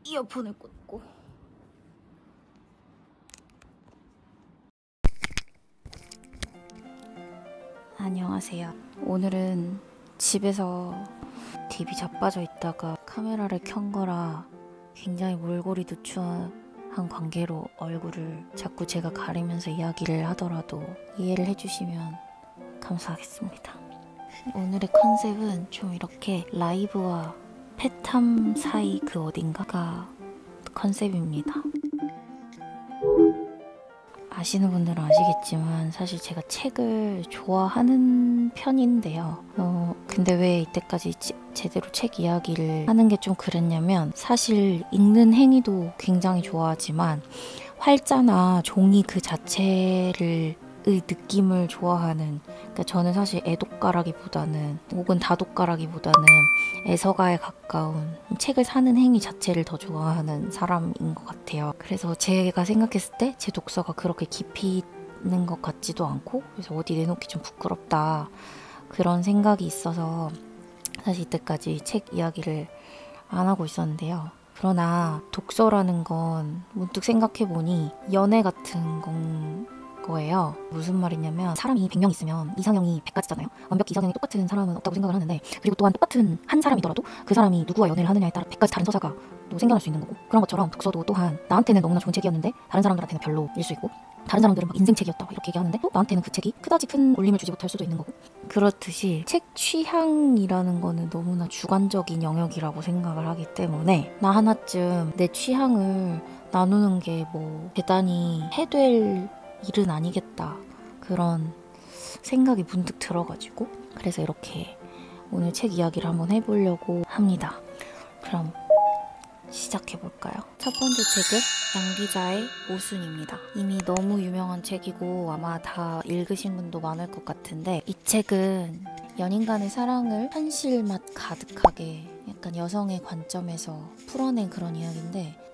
이어폰을 꽂고. 안녕하세요. 오늘은 집에서 TV 자빠져 있다가 카메라를 켠 거라 굉장히 몰골이 누추한 관계로 얼굴을 자꾸 제가 가리면서 이야기를 하더라도 이해를 해주시면 감사하겠습니다. 오늘의 컨셉은 좀 이렇게 라이브와 패탐 사이 그 어딘가가 컨셉입니다. 아시는 분들은 아시겠지만 사실 제가 책을 좋아하는 편인데요. 근데 왜 이때까지 제대로 책 이야기를 하는 게 좀 그랬냐면, 사실 읽는 행위도 굉장히 좋아하지만 활자나 종이 그 자체를 느낌을 좋아하는, 그러니까 저는 사실 애독가라기보다는 혹은 다독가라기보다는 애서가에 가까운 책을 사는 행위 자체를 더 좋아하는 사람인 것 같아요. 그래서 제가 생각했을 때 제 독서가 그렇게 깊이 있는 것 같지도 않고, 그래서 어디 내놓기 좀 부끄럽다 그런 생각이 있어서 사실 이때까지 책 이야기를 안 하고 있었는데요. 그러나 독서라는 건 문득 생각해보니 연애 같은 거예요. 무슨 말이냐면, 사람이 100명 있으면 이상형이 100가지잖아요. 완벽히 이상형이 똑같은 사람은 없다고 생각을 하는데, 그리고 또한 똑같은 한 사람이더라도 그 사람이 누구와 연애를 하느냐에 따라 100가지 다른 서사가 또 생겨날 수 있는 거고, 그런 것처럼 독서도 또한 나한테는 너무나 좋은 책이었는데 다른 사람들한테는 별로일 수 있고, 다른 사람들은 막 인생책이었다 이렇게 얘기하는데 또 나한테는 그 책이 그다지 큰 울림을 주지 못할 수도 있는 거고, 그렇듯이 책 취향이라는 거는 너무나 주관적인 영역이라고 생각을 하기 때문에 나 하나쯤 내 취향을 나누는 게 뭐 대단히 해될 일은 아니겠다, 그런 생각이 문득 들어가지고, 그래서 이렇게 오늘 책 이야기를 한번 해보려고 합니다. 그럼 시작해볼까요? 첫 번째 책은 양 기자의 모순입니다. 이미 너무 유명한 책이고 아마 다 읽으신 분도 많을 것 같은데, 이 책은 연인 간의 사랑을 현실 맛 가득하게 약간 여성의 관점에서 풀어낸 그런 이야기인데,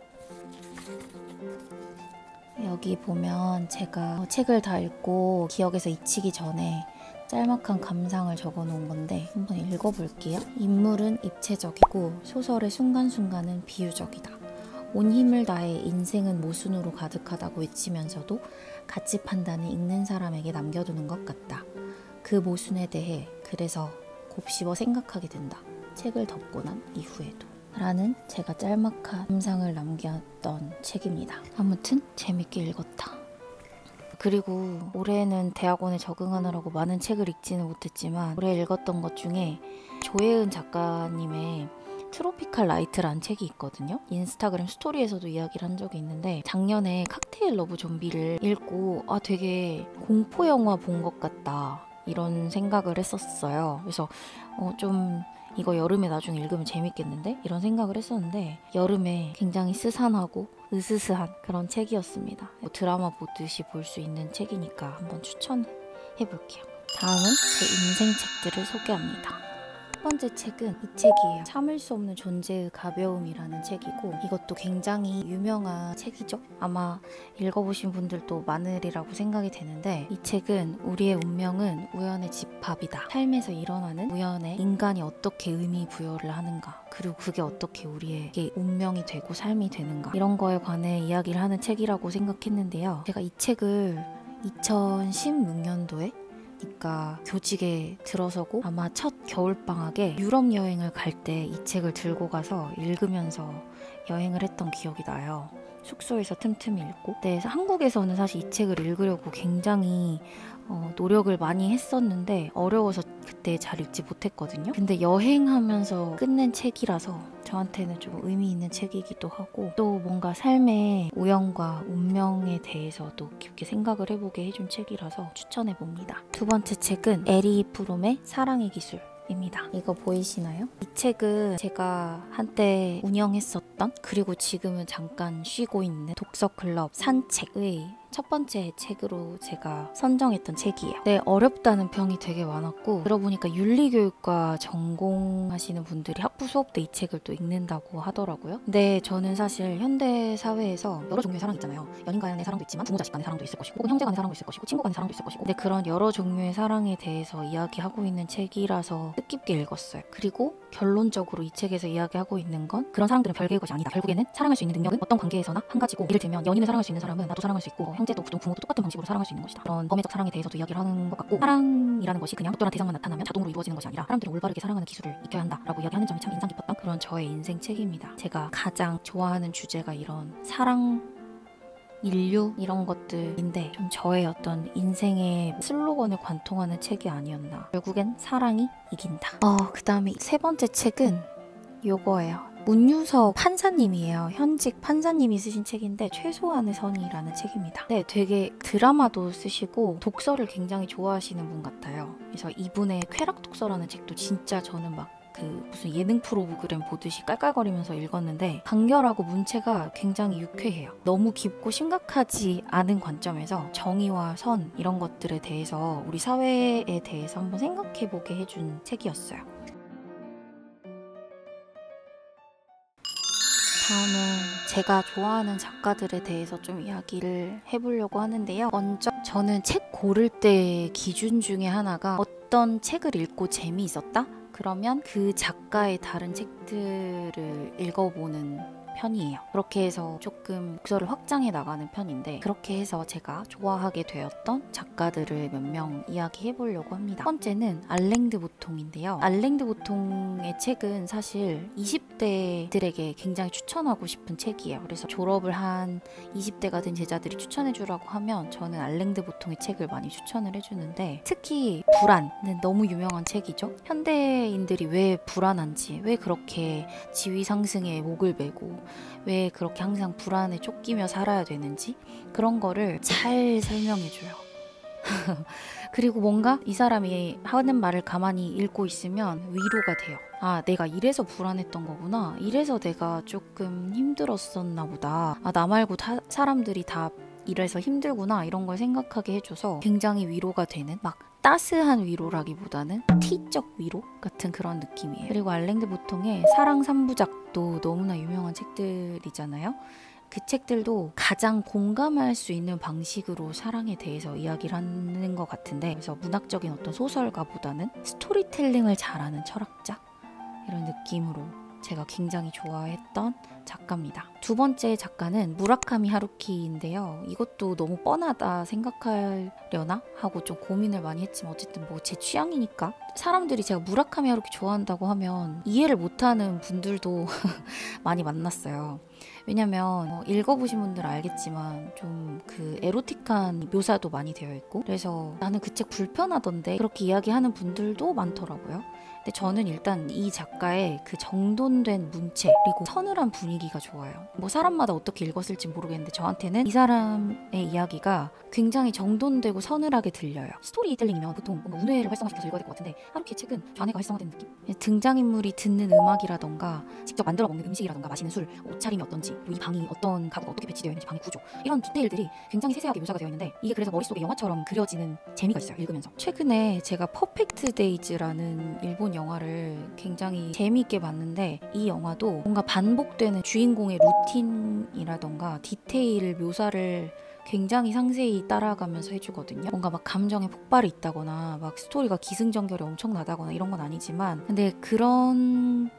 여기 보면 제가 책을 다 읽고 기억에서 잊히기 전에 짤막한 감상을 적어놓은 건데 한번 읽어볼게요. 인물은 입체적이고 소설의 순간순간은 비유적이다. 온 힘을 다해 인생은 모순으로 가득하다고 외치면서도 가치 판단을 읽는 사람에게 남겨두는 것 같다. 그 모순에 대해 그래서 곱씹어 생각하게 된다. 책을 덮고 난 이후에도. 라는 제가 짤막한 감상을 남겼던 책입니다. 아무튼 재밌게 읽었다. 그리고 올해는 대학원에 적응하느라고 많은 책을 읽지는 못했지만 올해 읽었던 것 중에 조혜은 작가님의 트로피칼 라이트라는 책이 있거든요. 인스타그램 스토리에서도 이야기를 한 적이 있는데, 작년에 칵테일 러브 좀비를 읽고 되게 공포 영화 본 것 같다 이런 생각을 했었어요. 그래서 좀 이거 여름에 나중에 읽으면 재밌겠는데? 이런 생각을 했었는데, 여름에 굉장히 스산하고 으스스한 그런 책이었습니다. 드라마 보듯이 볼 수 있는 책이니까 한번 추천해볼게요. 다음은 제 인생 책들을 소개합니다. 첫 번째 책은 이 책이에요. 참을 수 없는 존재의 가벼움이라는 책이고, 이것도 굉장히 유명한 책이죠. 아마 읽어보신 분들도 많으리라고 생각이 되는데, 이 책은 우리의 운명은 우연의 집합이다. 삶에서 일어나는 우연에 인간이 어떻게 의미 부여를 하는가, 그리고 그게 어떻게 우리에게 운명이 되고 삶이 되는가, 이런 거에 관해 이야기를 하는 책이라고 생각했는데요. 제가 이 책을 2016년도에 그러니까 교직에 들어서고 아마 첫 겨울방학에 유럽 여행을 갈 때 이 책을 들고 가서 읽으면서 여행을 했던 기억이 나요. 숙소에서 틈틈이 읽고. 네, 한국에서는 사실 이 책을 읽으려고 굉장히 노력을 많이 했었는데 어려워서 그때 잘 읽지 못했거든요. 근데 여행하면서 끝낸 책이라서 저한테는 좀 의미 있는 책이기도 하고, 또 뭔가 삶의 우연과 운명에 대해서도 깊게 생각을 해보게 해준 책이라서 추천해봅니다. 두 번째 책은 에리 프롬의 사랑의 기술 입니다. 이거 보이시나요? 이 책은 제가 한때 운영했었던, 그리고 지금은 잠깐 쉬고 있는 독서클럽 산책의 첫 번째 책으로 제가 선정했던 책이에요. 네, 어렵다는 평이 되게 많았고 들어보니까 윤리교육과 전공하시는 분들이 학부 수업 때 이 책을 또 읽는다고 하더라고요. 근데 저는 사실 현대 사회에서 여러 종류의 사랑 있잖아요. 연인 간의 사랑도 있지만 부모 자식 간의 사랑도 있을 것이고 혹은 형제 간의 사랑도 있을 것이고 친구 간의 사랑도 있을 것이고 근데 그런 여러 종류의 사랑에 대해서 이야기하고 있는 책이라서 뜻깊게 읽었어요. 그리고 결론적으로 이 책에서 이야기하고 있는 건 그런 사랑들은 별개의 것이 아니다. 결국에는 사랑할 수 있는 능력은 어떤 관계에서나 한 가지고 예를 들면 연인을 사랑할 수 있는 사람은 나도 사랑할 수 있고 형제도 부모도 똑같은 방식으로 사랑할 수 있는 것이다. 그런 범죄적 사랑에 대해서도 이야기를 하는 것 같고 사랑이라는 것이 그냥 특별한 대상만 나타나면 자동으로 이루어지는 것이 아니라 사람들은 올바르게 사랑하는 기술을 익혀야 한다라고 이야기하는 점이 참 인상 깊었던 그런 저의 인생 책입니다. 제가 가장 좋아하는 주제가 이런 사랑 인류 이런 것들인데 좀 저의 어떤 인생의 슬로건을 관통하는 책이 아니었나. 결국엔 사랑이 이긴다. 그 다음에 세 번째 책은 요거예요. 문유석 판사님이에요. 현직 판사님이 쓰신 책인데 최소한의 선이라는 책입니다. 네, 되게 드라마도 쓰시고 독서를 굉장히 좋아하시는 분 같아요. 그래서 이분의 쾌락 독서라는 책도 진짜 저는 막 무슨 예능 프로그램 보듯이 깔깔거리면서 읽었는데 간결하고 문체가 굉장히 유쾌해요. 너무 깊고 심각하지 않은 관점에서 정의와 선 이런 것들에 대해서 우리 사회에 대해서 한번 생각해보게 해준 책이었어요. 다음은 제가 좋아하는 작가들에 대해서 좀 이야기를 해보려고 하는데요. 먼저 저는 책 고를 때 기준 중에 하나가 어떤 책을 읽고 재미있었다? 그러면 그 작가의 다른 책들을 읽어보는 편이에요. 그렇게 해서 조금 독서를 확장해 나가는 편인데 그렇게 해서 제가 좋아하게 되었던 작가들을 몇 명 이야기해 보려고 합니다. 첫 번째는 알랭드 보통인데요. 알랭드 보통의 책은 사실 20대들에게 굉장히 추천하고 싶은 책이에요. 그래서 졸업을 한 20대가 된 제자들이 추천해 주라고 하면 저는 알랭드 보통의 책을 많이 추천을 해주는데 특히 불안은 너무 유명한 책이죠. 현대인들이 왜 불안한지, 왜 그렇게 지위 상승에 목을 메고 왜 그렇게 항상 불안에 쫓기며 살아야 되는지 그런 거를 잘 설명해줘요. 그리고 뭔가 이 사람이 하는 말을 가만히 읽고 있으면 위로가 돼요. 아, 내가 이래서 불안했던 거구나. 이래서 내가 조금 힘들었었나 보다. 아, 나 말고 사람들이 다 이래서 힘들구나. 이런 걸 생각하게 해줘서 굉장히 위로가 되는 막 따스한 위로라기보다는 티적 위로 같은 그런 느낌이에요. 그리고 알랭드 보통의 사랑 3부작도 너무나 유명한 책들이잖아요. 그 책들도 가장 공감할 수 있는 방식으로 사랑에 대해서 이야기를 하는 것 같은데 그래서 문학적인 어떤 소설가보다는 스토리텔링을 잘하는 철학자 이런 느낌으로 제가 굉장히 좋아했던 작가입니다. 두 번째 작가는 무라카미 하루키인데요. 이것도 너무 뻔하다 생각하려나 하고 좀 고민을 많이 했지만 어쨌든 뭐 제 취향이니까 사람들이 제가 무라카미 하루키 좋아한다고 하면 이해를 못하는 분들도 많이 만났어요. 왜냐면 읽어보신 분들은 알겠지만 좀 그 에로틱한 묘사도 많이 되어 있고 그래서 나는 그 책 불편하던데 그렇게 이야기하는 분들도 많더라고요. 근데 저는 일단 이 작가의 그 정돈된 문체 그리고 서늘한 분위기가 좋아요. 뭐 사람마다 어떻게 읽었을지 모르겠는데 저한테는 이 사람의 이야기가 굉장히 정돈되고 서늘하게 들려요. 스토리텔링이면 보통 뭔가 운회를 활성화시켜서 읽어야 될 것 같은데 하루키의 책은 좌뇌가 활성화된 느낌? 등장인물이 듣는 음악이라던가 직접 만들어 먹는 음식이라던가 마시는 술, 옷차림이 어떤지 그리고 이 방이 어떤 가구가 어떻게 배치되어 있는지 방의 구조 이런 디테일들이 굉장히 세세하게 묘사가 되어 있는데 이게 그래서 머릿속에 영화처럼 그려지는 재미가 있어요. 읽으면서. 최근에 제가 퍼펙트 데이즈라는 일본 영화를 굉장히 재미있게 봤는데 이 영화도 뭔가 반복되는 주인공의 루틴이라던가 디테일 묘사를 굉장히 상세히 따라가면서 해주거든요. 뭔가 막 감정의 폭발이 있다거나 막 스토리가 기승전결이 엄청나다거나 이런 건 아니지만 근데 그런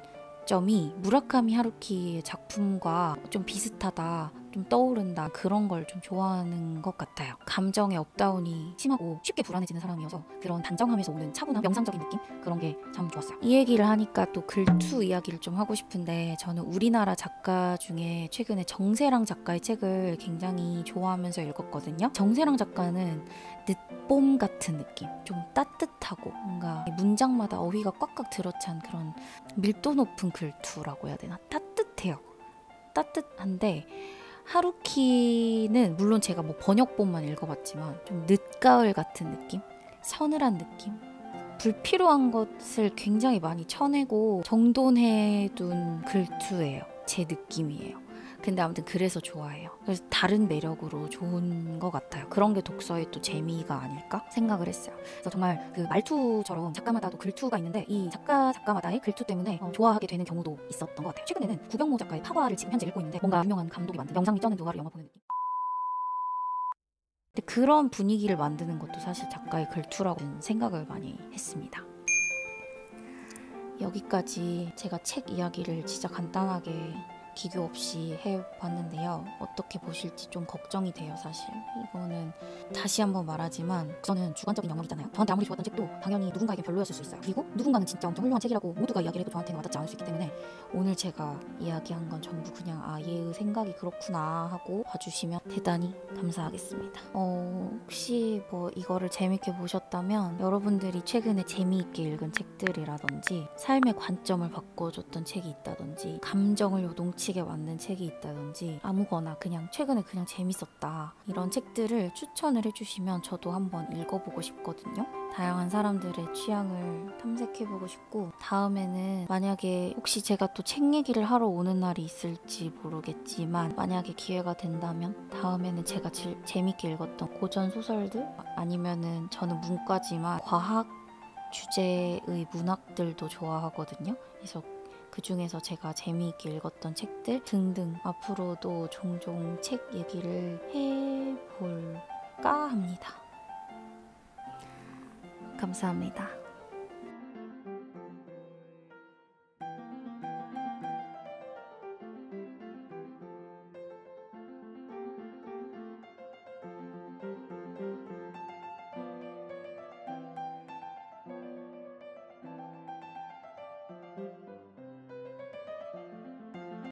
점이 무라카미 하루키의 작품과 좀 비슷하다, 좀 떠오른다 그런 걸 좀 좋아하는 것 같아요. 감정의 업다운이 심하고 쉽게 불안해지는 사람이어서 그런 단정함에서 오는 차분함, 명상적인 느낌 그런 게 참 좋았어요. 이 얘기를 하니까 또 글투 이야기를 좀 하고 싶은데 저는 우리나라 작가 중에 최근에 정세랑 작가의 책을 굉장히 좋아하면서 읽었거든요. 정세랑 작가는 늦봄 같은 느낌, 좀 따뜻하고 뭔가 문장마다 어휘가 꽉꽉 들어찬 그런 밀도 높은 글투라고 해야 되나? 따뜻해요. 따뜻한데 하루키는 물론 제가 뭐 번역본만 읽어봤지만 좀 늦가을 같은 느낌? 서늘한 느낌? 불필요한 것을 굉장히 많이 쳐내고 정돈해둔 글투예요. 제 느낌이에요. 근데 아무튼 그래서 좋아해요. 그래서 다른 매력으로 좋은 것 같아요. 그런 게 독서의 또 재미가 아닐까 생각을 했어요. 그래서 정말 그 말투처럼 작가마다도 글투가 있는데 이 작가마다의 글투 때문에 좋아하게 되는 경우도 있었던 것 같아요. 최근에는 구병모 작가의 파과를 지금 현재 읽고 있는데 뭔가 유명한 감독이 만든 영상 및 쩌는 누가를 영화 보는 느낌. 근데 그런 분위기를 만드는 것도 사실 작가의 글투라고 생각을 많이 했습니다. 여기까지 제가 책 이야기를 진짜 간단하게 기교 없이 해봤는데요. 어떻게 보실지 좀 걱정이 돼요, 사실. 이거는 다시 한번 말하지만 저는 주관적인 영역이잖아요. 저한테 아무리 좋았던 책도 당연히 누군가에게 별로였을 수 있어요. 그리고 누군가는 진짜 엄청 훌륭한 책이라고 모두가 이야기를 해도 저한테는 와닿지 않을 수 있기 때문에 오늘 제가 이야기한 건 전부 그냥 얘의 생각이 그렇구나 하고 봐주시면 대단히 감사하겠습니다. 혹시 뭐 이거를 재밌게 보셨다면 여러분들이 최근에 재미있게 읽은 책들이라든지 삶의 관점을 바꿔줬던 책이 있다든지 감정을 요동치게 만든 책이 있다든지 아무거나 그냥 최근에 그냥 재밌었다 이런 책들을 추천을 해주시면 저도 한번 읽어보고 싶거든요. 다양한 사람들의 취향을 탐색해보고 싶고 다음에는 만약에 혹시 제가 또 책 얘기를 하러 오는 날이 있을지 모르겠지만 만약에 기회가 된다면 다음에는 제가 재밌게 읽었던 고전 소설들 아니면은 저는 문과지만 과학 주제의 문학들도 좋아하거든요. 그래서 그 중에서 제가 재미있게 읽었던 책들 등등 앞으로도 종종 책 얘기를 해볼까 합니다. 감사합니다.